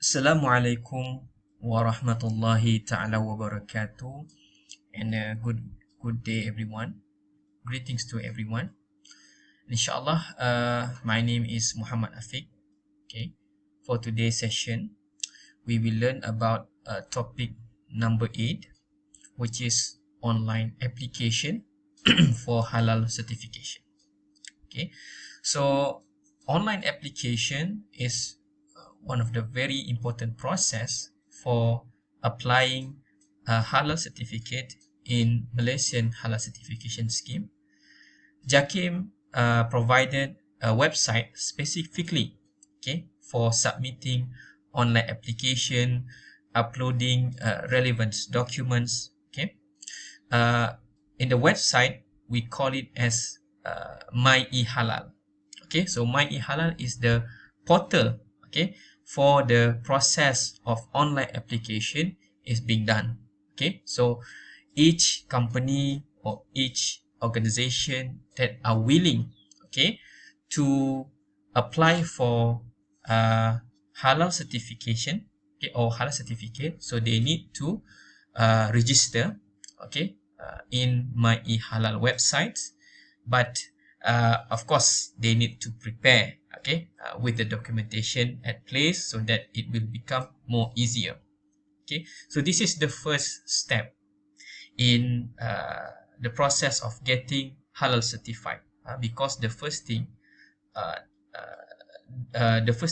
Assalamualaikum warahmatullahi ta'ala wabarakatuh, and good day everyone. Greetings to everyone. Inshallah, my name is Muhammad Afiq. Okay, for today's session, we will learn about topic number 8, which is online application for halal certification. Okay, so online application is one of the very important process for applying a halal certificate in Malaysian halal certification scheme. JAKIM provided a website specifically, okay, for submitting online application, uploading relevant documents. Okay, in the website we call it as My-e-Halal. Okay, so My-e-Halal is the portal, okay, for the process of online application is being done. Okay, so each company or each organization that are willing, okay, to apply for halal certification, okay, or halal certificate, so they need to register, okay, in My-e-Halal website. But of course they need to prepare, okay, with the documentation at place so that it will become more easier. Okay, so this is the first step in the process of getting halal certified, because uh, the first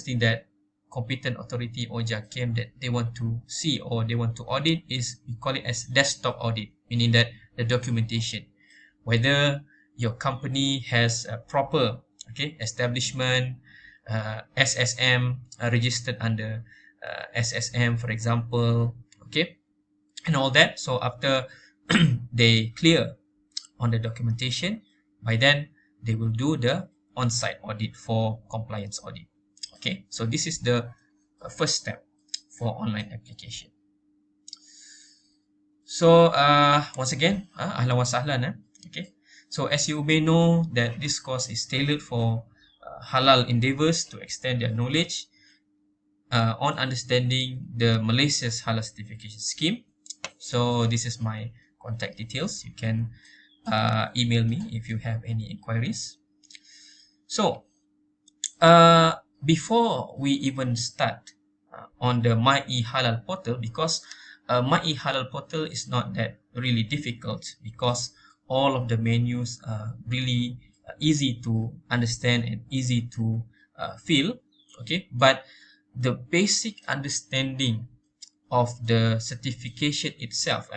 thing that competent authority or JAKIM that they want to see or they want to audit is, we call it as desktop audit, meaning that the documentation, whether your company has a proper, okay, establishment, SSM, registered under SSM, for example, okay, and all that. So after they clear on the documentation, by then they will do the on-site audit for compliance audit. Okay, so this is the first step for online application. So once again, ahlan wa sahlan. Okay, so as you may know that this course is tailored for halal endeavors to extend their knowledge on understanding the Malaysia's halal certification scheme. So this is my contact details. You can email me if you have any inquiries. So before we even start on the My-e-Halal portal, because My-e-Halal portal is not that really difficult, because all of the menus are really easy to understand and easy to fill. Okay, but the basic understanding of the certification itself,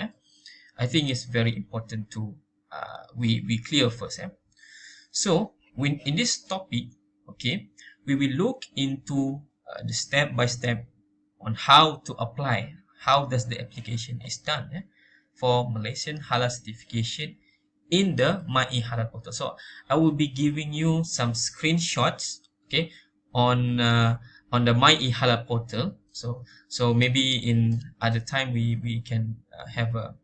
I think is very important to we clear first. So when in this topic, okay, we will look into the step by step on how to apply, how does the application is done for Malaysian halal certification in the My-e-Halal portal. So I will be giving you some screenshots, okay, on the My-e-Halal portal. So maybe in other time we can have a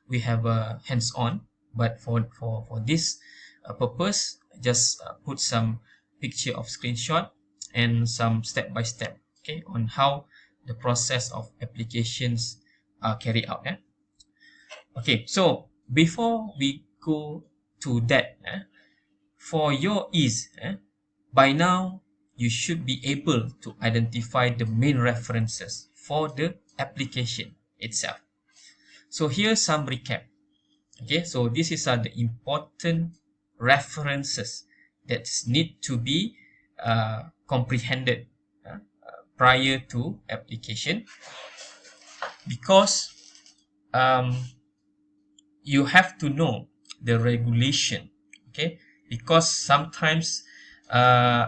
we have a hands-on, but for this purpose, just put some picture of screenshot and some step by step, okay, on how the process of applications are carried out. Okay, so before we go to that, for your ease, by now you should be able to identify the main references for the application itself. So here's some recap. Okay, so this is the important references that need to be comprehended prior to application, because you have to know the regulation. Okay, because sometimes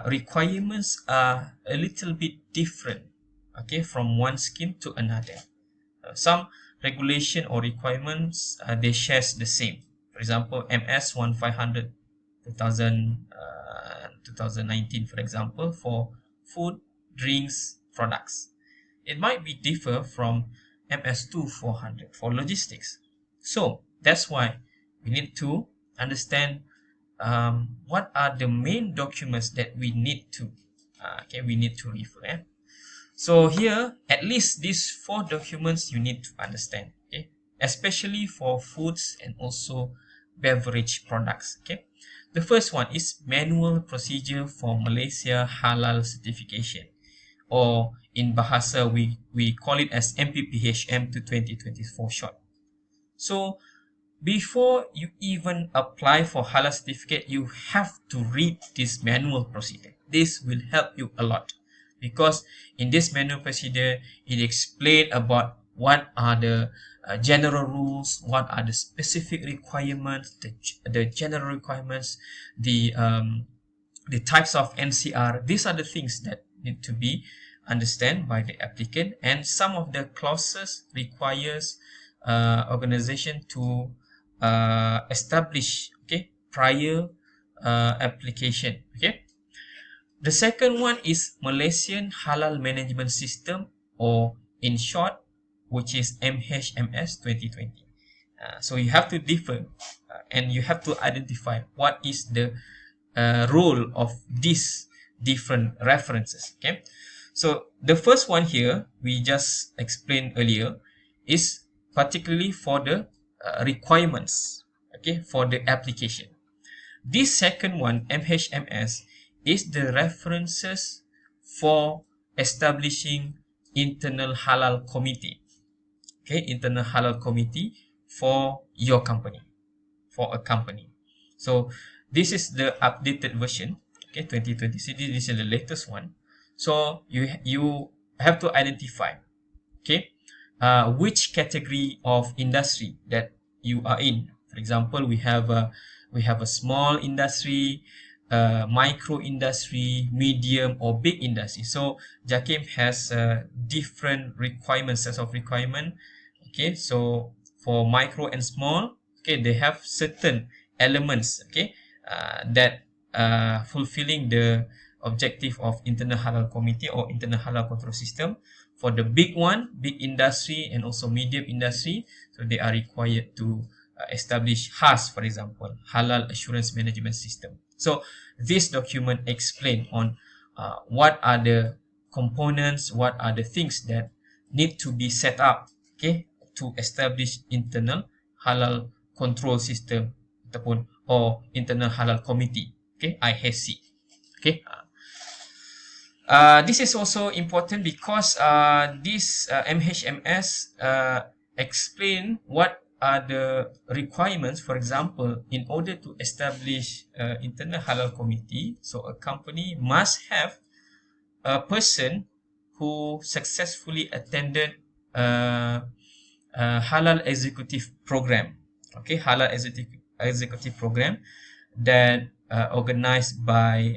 requirements are a little bit different, okay, from one scheme to another. Some regulation or requirements they shares the same. For example, MS 1500 2019, for example, for food, drinks, products. It might be differ from MS2 400 for logistics. So that's why we need to understand what are the main documents that we need to we need to refer. So here, at least these 4 documents you need to understand, okay, especially for foods and also beverage products. Okay, the first one is manual procedure for Malaysia halal certification, or in Bahasa we call it as MPPHM to 2024 short. So before you even apply for halal certificate, you have to read this manual procedure. This will help you a lot, because in this manual procedure it explains about what are the general rules, what are the specific requirements, the general requirements, the types of NCR. These are the things that need to be understand by the applicant, and some of the clauses requires organization to establish, okay, prior application. Okay, the second one is Malaysian Halal Management System, or in short, which is MHMS 2020. So you have to differ and you have to identify what is the role of these different references. Okay, so the first one here we just explained earlier is particularly for the requirements, okay, for the application. This second one, MHMS, is the references for establishing internal halal committee. Okay, internal halal committee for your company, for a company. So this is the updated version, okay, 2020. This is the latest one. So you have to identify, okay, which category of industry that you are in. For example, we have a small industry, micro industry, medium or big industry. So JAKIM has different requirements, sets of requirement. Okay, so for micro and small, okay, they have certain elements, okay, that fulfilling the objective of internal halal committee or internal halal control system. For the big one, big industry and also medium industry, so they are required to establish HAS, for example, Halal Assurance Management System. So this document explain on what are the components, what are the things that need to be set up, okay, to establish internal halal control system ataupun or internal halal committee, okay, IHC. Okay, this is also important because this MHMS explain what are the requirements. For example, in order to establish internal halal committee, so a company must have a person who successfully attended halal executive program. Okay, halal executive program that organized by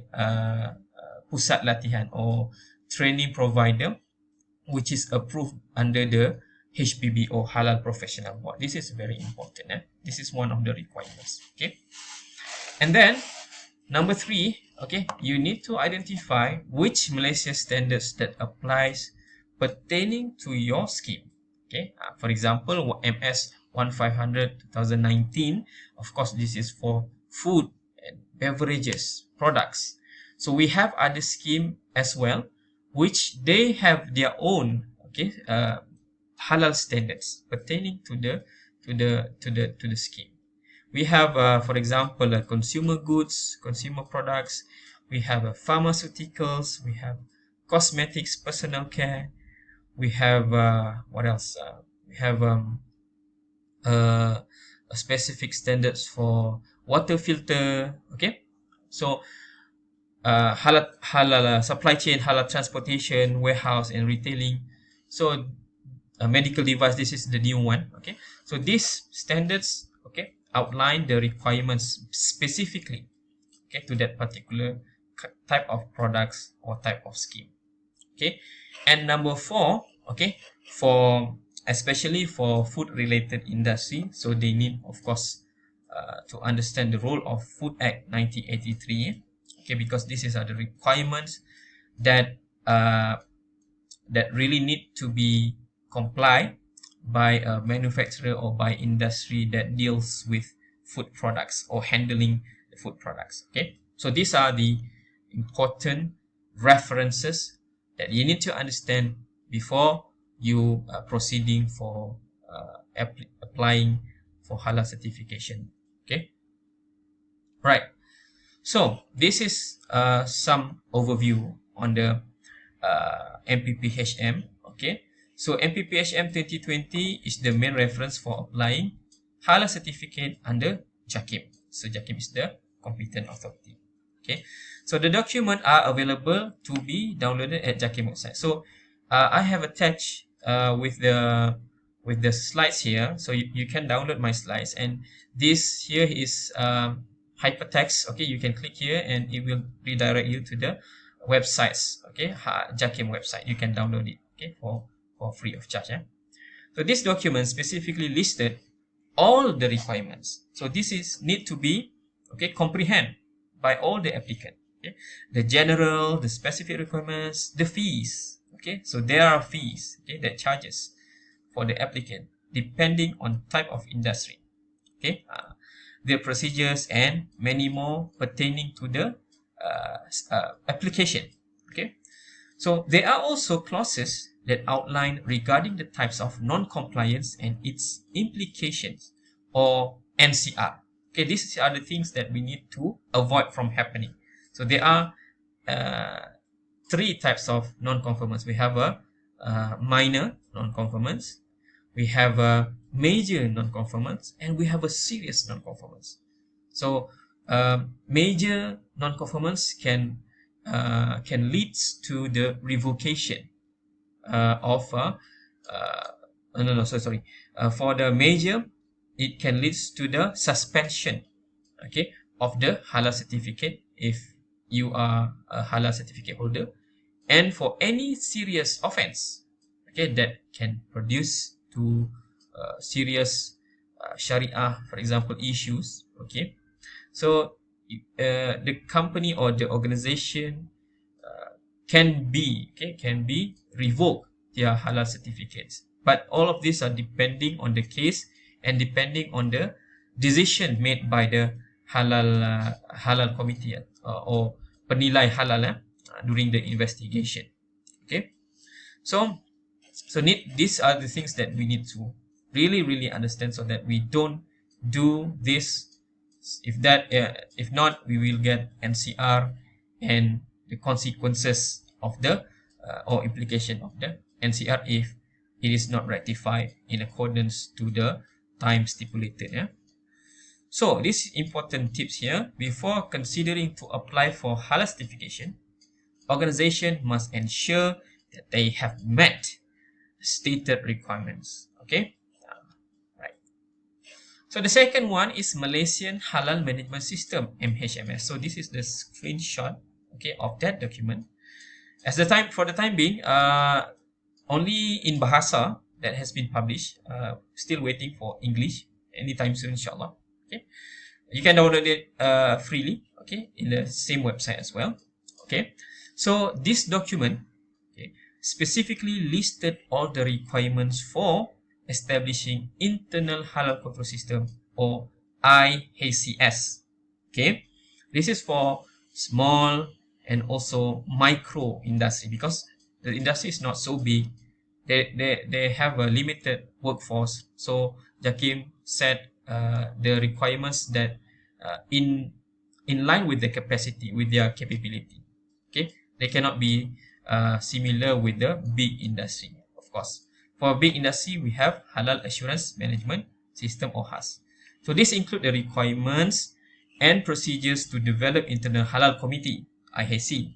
pusat latihan or training provider, which is approved under the HPBO Halal Professional Board. This is very important. This is one of the requirements. Okay, and then number 3, okay, you need to identify which Malaysia standards that applies pertaining to your scheme. Okay, for example, MS 1500 2019, of course, this is for food and beverages products. So we have other scheme as well, which they have their own, okay, halal standards pertaining to the scheme. We have, for example, consumer goods, consumer products. We have pharmaceuticals. We have cosmetics, personal care. We have what else? We have specific standards for water filter. Okay, so halal supply chain, halal transportation, warehouse and retailing. So medical device, this is the new one. Okay, so these standards, okay, outline the requirements specifically, okay, to that particular type of products or type of scheme. Okay, and number 4, okay, for especially for food related industry, so they need, of course, to understand the role of Food Act 1983. Okay, because this is the requirements that that really need to be complied by a manufacturer or by industry that deals with food products or handling the food products. Okay, so these are the important references that you need to understand before you proceeding for applying for halal certification. Okay, right. So this is some overview on the MPPHM. Okay, so MPPHM 2020 is the main reference for applying halal certificate under JAKIM. So JAKIM is the competent authority. Okay, so the documents are available to be downloaded at JAKIM website. So I have attached with the slides here, so you can download my slides, and this here is hypertext. Okay, you can click here and it will redirect you to the websites. Okay, JAKIM website. You can download it. Okay, for free of charge. Yeah? So this document specifically listed all the requirements. So this is need to be comprehend by all the applicant. Okay, the general, the specific requirements, the fees. Okay, so there are fees that charges for the applicant depending on type of industry. Okay, the procedures and many more pertaining to the application. Okay, so there are also clauses that outline regarding the types of non-compliance and its implications, or NCR. Okay, these are the things that we need to avoid from happening. So there are three types of non-conformance. We have a minor non-conformance, we have a major non-conformance, and we have a serious non-conformance. So major non-conformance can lead to the revocation for the major, it can lead to the suspension of the halal certificate if you are a halal certificate holder, and for any serious offense that can produce to serious sharia, for example, issues. So the company or the organization can be revoked their halal certificates, but all of these are depending on the case and depending on the decision made by the halal committee or penilai halal during the investigation. Okay, so these are the things that we need to really understand, so that we don't do this. If not, we will get NCR and the consequences of the or implication of the NCR if it is not rectified in accordance to the time stipulated. So these important tips here: before considering to apply for halal certification, organization must ensure that they have met stated requirements. Okay, right. So the second one is Malaysian Halal Management System, MHMS. So this is the screenshot of that document. For the time being, only in Bahasa that has been published. Still waiting for English anytime soon, inshallah. Okay, you can download it freely. In the same website as well. So this document specifically listed all the requirements for establishing internal halal control system, or IHCS. This is for small and also micro industry, because the industry is not so big. They have a limited workforce. So JAKIM set the requirements that in line with the capacity, with their capability. They cannot be similar with the big industry. Of course, for big industry, we have Halal Assurance Management System, or HAS. So this include the requirements and procedures to develop internal halal committee, IHC.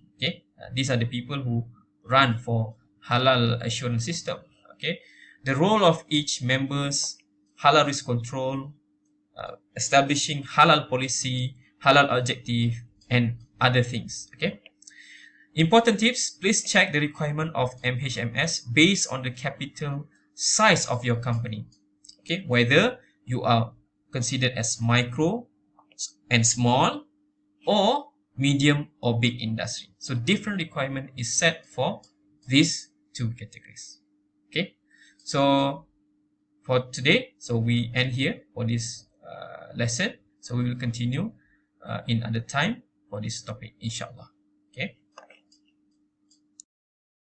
These are the people who run for halal assurance system. The role of each members, halal risk control, establishing halal policy, halal objective, and other things. Important tips: please check the requirement of MHMS based on the capital size of your company. Whether you are considered as micro and small, or medium or big industry. So different requirement is set for these two categories. So for today, so we end here for this lesson. So we will continue in other time for this topic, inshallah.